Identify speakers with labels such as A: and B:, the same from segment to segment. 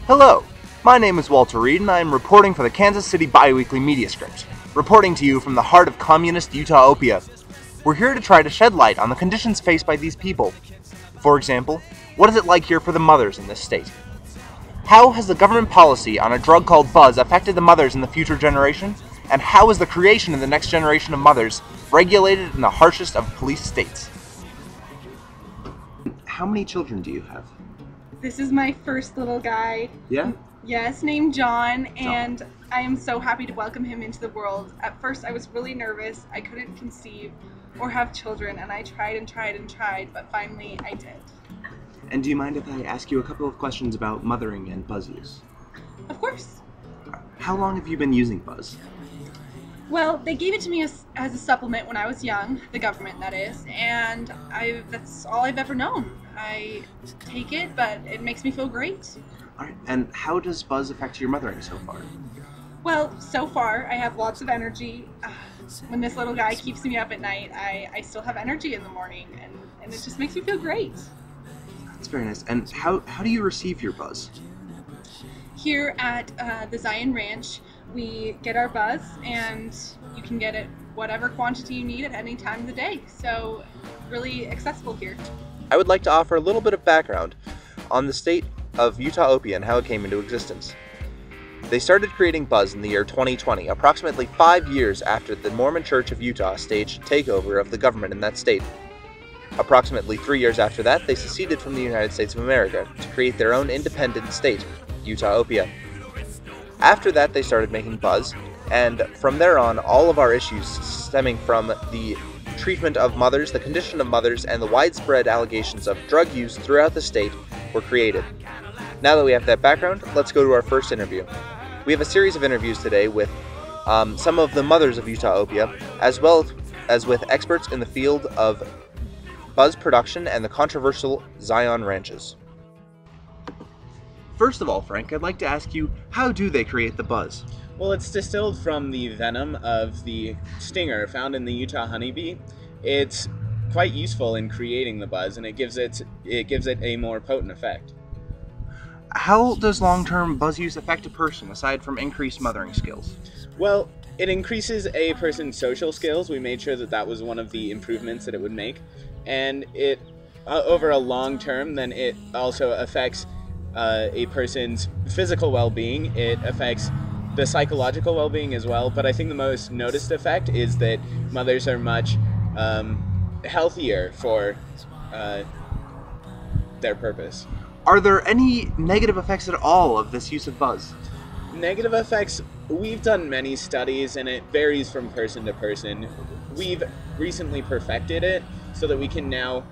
A: Hello, my name is Walter Reed and I am reporting for the Kansas City Biweekly Media Script, reporting to you from the heart of communist Utah-opia. We're here to try to shed light on the conditions faced by these people. For example, what is it like here for the mothers in this state? How has the government policy on a drug called Buzz affected the mothers in the future generation? And how is the creation of the next generation of mothers regulated in the harshest of police states? How many children do you have?
B: This is my first little guy.
A: Yeah?
B: Yes, named John, and I am so happy to welcome him into the world. At first I was really nervous. I couldn't conceive or have children, and I tried and tried and tried, but finally I did.
A: And do you mind if I ask you a couple of questions about mothering and Buzz use?
B: Of course.
A: How long have you been using Buzz?
B: Well, they gave it to me as a supplement when I was young, the government that is, and that's all I've ever known. I take it, but it makes me feel great.
A: Alright, and how does Buzz affect your mothering so far?
B: Well, so far I have lots of energy. When this little guy keeps me up at night, I still have energy in the morning, and it just makes me feel great.
A: That's very nice. And how do you receive your Buzz?
B: Here at the Zion Ranch, we get our Buzz, and you can get it whatever quantity you need at any time of the day. So, really accessible here.
A: I would like to offer a little bit of background on the state of Utah-opia and how it came into existence. They started creating Buzz in the year 2020, approximately 5 years after the Mormon Church of Utah staged a takeover of the government in that state. Approximately 3 years after that, they seceded from the United States of America to create their own independent state, Utah-opia. After that, they started making Buzz, and from there on, all of our issues stemming from the treatment of mothers, the condition of mothers, and the widespread allegations of drug use throughout the state were created. Now that we have that background, let's go to our first interview. We have a series of interviews today with some of the mothers of Utah-opia, as well as with experts in the field of Buzz production and the controversial Zion ranches. First of all, Frank, I'd like to ask you, how do they create the Buzz?
C: Well, it's distilled from the venom of the stinger found in the Utah honeybee. It's quite useful in creating the Buzz, and it gives it a more potent effect.
A: How does long-term Buzz use affect a person, aside from increased mothering skills?
C: Well, it increases a person's social skills. We made sure that was one of the improvements that it would make. And it, over a long term, then it also affects a person's physical well-being. It affects the psychological well-being as well, but I think the most noticed effect is that mothers are much healthier for their purpose.
A: Are there any negative effects at all of this use of Buzz?
C: Negative effects, we've done many studies and it varies from person to person. We've recently perfected it so that we can now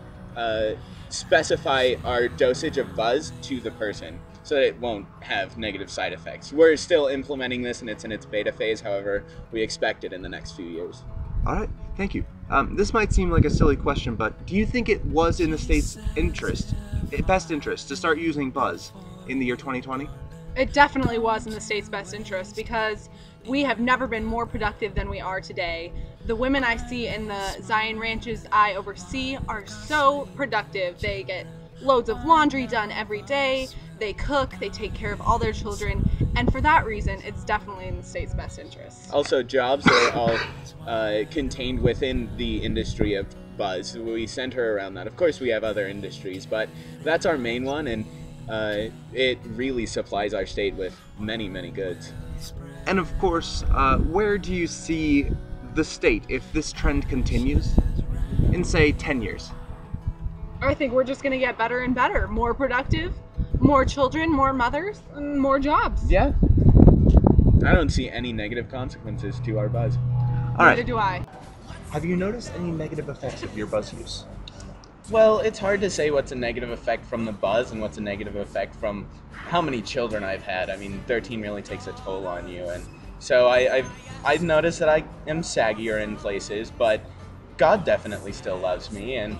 C: specify our dosage of Buzz to the person, so that it won't have negative side effects. We're still implementing this and it's in its beta phase, however, we expect it in the next few years.
A: Alright, thank you. This might seem like a silly question, but do you think it was in the state's best interest to start using Buzz in the year 2020?
B: It definitely was in the state's best interest, because we have never been more productive than we are today. The women I see in the Zion ranches I oversee are so productive. They get loads of laundry done every day, they cook, they take care of all their children, and for that reason, it's definitely in the state's best interest.
C: Also, jobs are all contained within the industry of Buzz. We center around that. Of course, we have other industries, but that's our main one, and it really supplies our state with many, many goods.
A: And of course, where do you see the state if this trend continues in, say, 10 years?
B: I think we're just going to get better and better. More productive, more children, more mothers, and more jobs.
C: Yeah. I don't see any negative consequences to our Buzz.
A: All right.
B: Neither do I.
A: Have you noticed any negative effects of your Buzz use?
C: Well, it's hard to say what's a negative effect from the Buzz and what's a negative effect from how many children I've had. I mean, 13 really takes a toll on you, and so I've noticed that I am saggier in places, but God definitely still loves me, and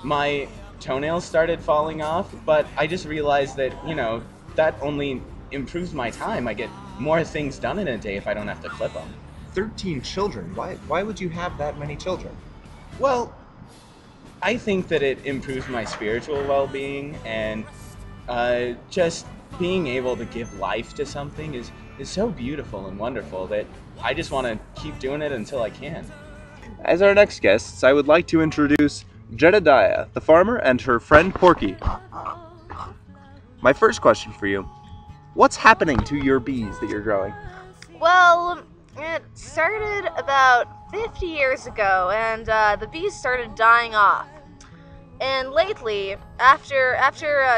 C: my toenails started falling off, but I just realized that, that only improves my time. I get more things done in a day if I don't have to clip them.
A: 13 children? Why would you have that many children?
C: Well, I think that it improves my spiritual well-being and just being able to give life to something is so beautiful and wonderful that I just want to keep doing it until I can.
A: As our next guests, I would like to introduce Jedediah, the farmer, and her friend Porky. My first question for you, what's happening to your bees that you're growing?
D: Well, it started about 50 years ago, and the bees started dying off. And lately, after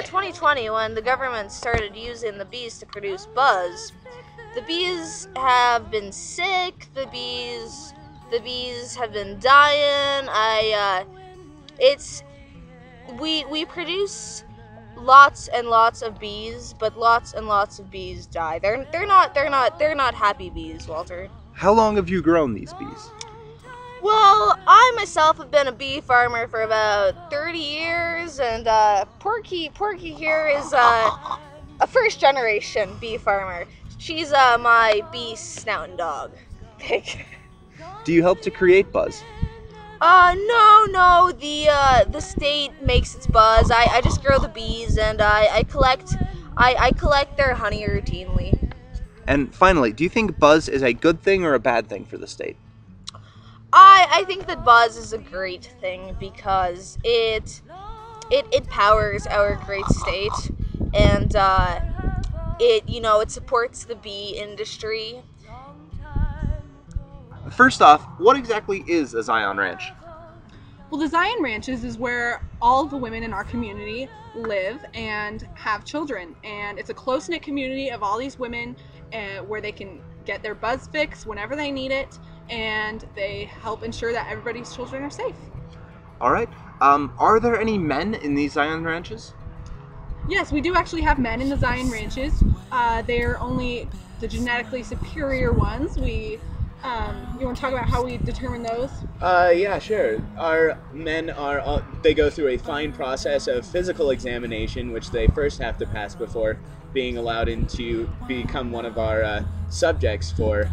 D: 2020, when the government started using the bees to produce buzz, the bees have been sick. The bees have been dying. We produce lots and lots of bees, but lots and lots of bees die. They're not happy bees, Walter.
A: How long have you grown these bees?
D: Well, I myself have been a bee farmer for about 30 years, and Porky here is a first generation bee farmer. She's my bee snouting dog.
A: Do you help to create buzz?
D: No. The state makes its buzz. I just grow the bees, and I collect their honey routinely.
A: And finally, do you think buzz is a good thing or a bad thing for the state?
D: I think that buzz is a great thing because it powers our great state, and it supports the bee industry.
A: First off, what exactly is a Zion Ranch?
B: Well, the Zion Ranches is where all the women in our community live and have children. And it's a close-knit community of all these women where they can get their buzz fix whenever they need it. And they help ensure that everybody's children are safe.
A: All right. Are there any men in these Zion Ranches?
B: Yes, we do actually have men in the Zion Ranches. They're only the genetically superior ones. You want to talk about how we determine those?
C: Yeah, sure. Our men they go through a fine process of physical examination, which they first have to pass before being allowed to become one of our subjects for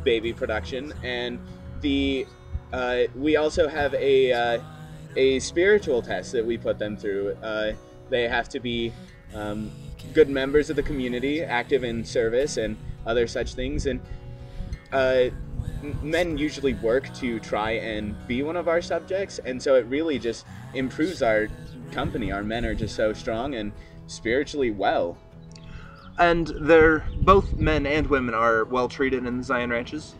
C: baby production. And we also have a spiritual test that we put them through. They have to be good members of the community, active in service and other such things. And men usually work to try and be one of our subjects, and so it really just improves our company. Our men are just so strong and spiritually well.
A: And both men and women are well treated in the Zion Ranches?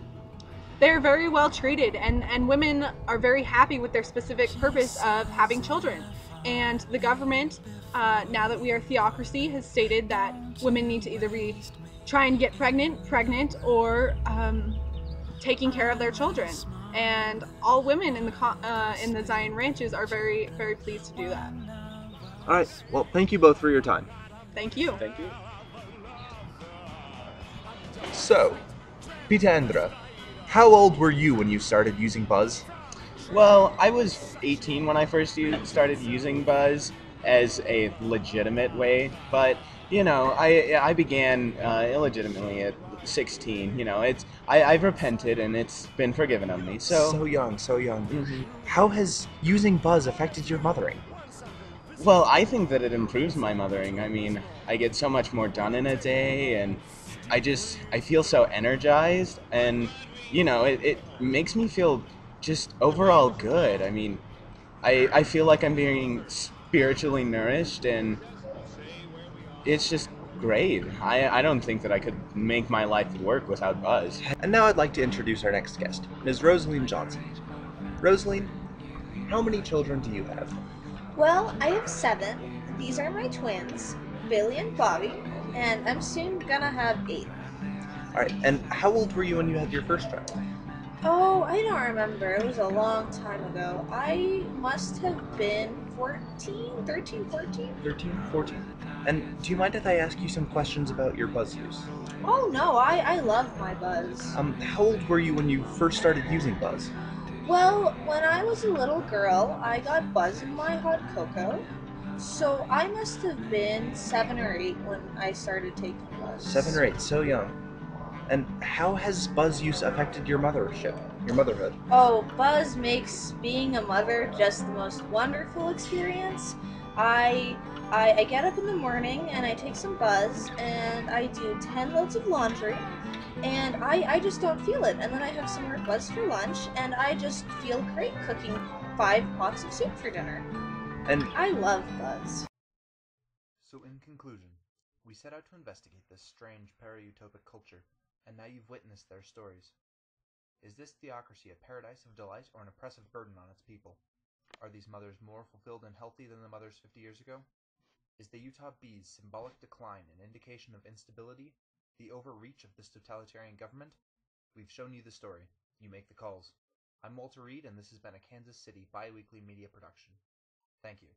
B: They're very well treated, and women are very happy with their specific purpose of having children. And the government, now that we are a theocracy, has stated that women need to either be try and get pregnant, or taking care of their children. And all women in the Zion Ranches are very, very pleased to do that.
A: All right. Well, thank you both for your time.
B: Thank you.
C: Thank you.
A: So, Pitandra, how old were you when you started using buzz?
C: Well, I was 18 when I first started using buzz as a legitimate way, but I began illegitimately at 16. I've repented and it's been forgiven of me.
A: So young.
C: Mm-hmm.
A: How has using buzz affected your mothering?
C: Well, I think that it improves my mothering. I mean, I get so much more done in a day, and I feel so energized, and it makes me feel just overall good. I mean, I feel like I'm being spiritually nourished, and it's just great. I don't think that I could make my life work without buzz.
A: And now I'd like to introduce our next guest, Ms. Rosaline Johnson. Rosaline, how many children do you have?
D: Well, I have 7. These are my twins, Billy and Bobby, and I'm soon gonna have 8.
A: All right, and how old were you when you had your first child?
D: Oh, I don't remember. It was a long time ago. I must have been 13, 14.
A: 13, 14. And do you mind if I ask you some questions about your buzz use?
D: Oh no, I love my buzz.
A: How old were you when you first started using buzz?
D: Well, when I was a little girl, I got buzz in my hot cocoa. So I must have been 7 or 8 when I started taking buzz.
A: 7 or 8, so young. And how has buzz use affected your motherhood?
D: Oh, buzz makes being a mother just the most wonderful experience. I I get up in the morning and I take some buzz and I do 10 loads of laundry and I just don't feel it. And then I have some more buzz for lunch and I just feel great cooking 5 pots of soup for dinner.
A: And
D: I love buzz.
A: so, in conclusion, we set out to investigate this strange para-utopic culture, and now you've witnessed their stories. Is this theocracy a paradise of delight or an oppressive burden on its people? Are these mothers more fulfilled and healthy than the mothers 50 years ago? Is the Utah bee's symbolic decline an indication of instability, the overreach of this totalitarian government? We've shown you the story. You make the calls. I'm Walter Reed, and this has been a Kansas City bi-weekly media production. Thank you.